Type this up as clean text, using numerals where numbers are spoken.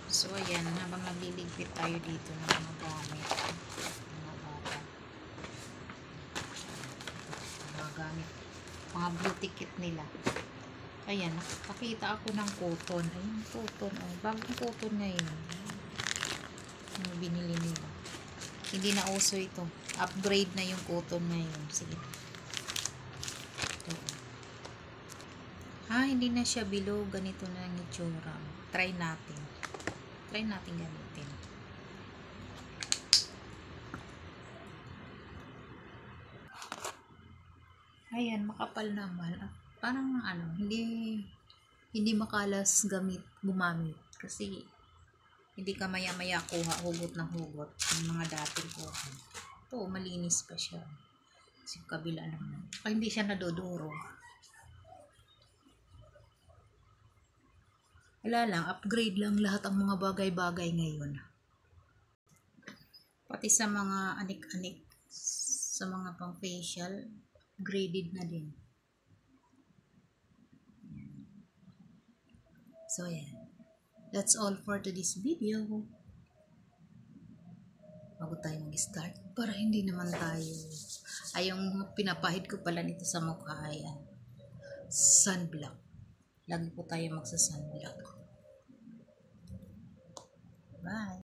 So ayan, habang nagliligpit tayo dito ng mga gamit, mga bata, mga gamit, mga blue ticket nila. Ayan, nakakita ako ng cotton. Ayun, cotton. Oh, bagong cotton ngayon. Yung binili nila. Hindi na uso ito. Upgrade na yung cotton ngayon. Sige. Ito. Hindi na siya bilog. Ganito na ang itsura. Try natin. Try natin gamitin. Ayan, makapal naman. Parang hindi makalas gumamit. Kasi, hindi ka maya-maya hugot ng hugot. Yung mga dating ko. Ito, malinis pa siya. Kasi kabila naman. Hindi siya nadodoro. Wala lang, upgrade lang lahat ang mga bagay-bagay ngayon. Pati sa mga anik-anik, sa mga pang facial, upgraded na din. So, yan. That's all for today's video. Bago tayo mag-start, para hindi naman tayo, yung pinapahid ko pala nito sa mukha, ayan, sunblock. Lagi po tayo magsa-sunblock. Bye!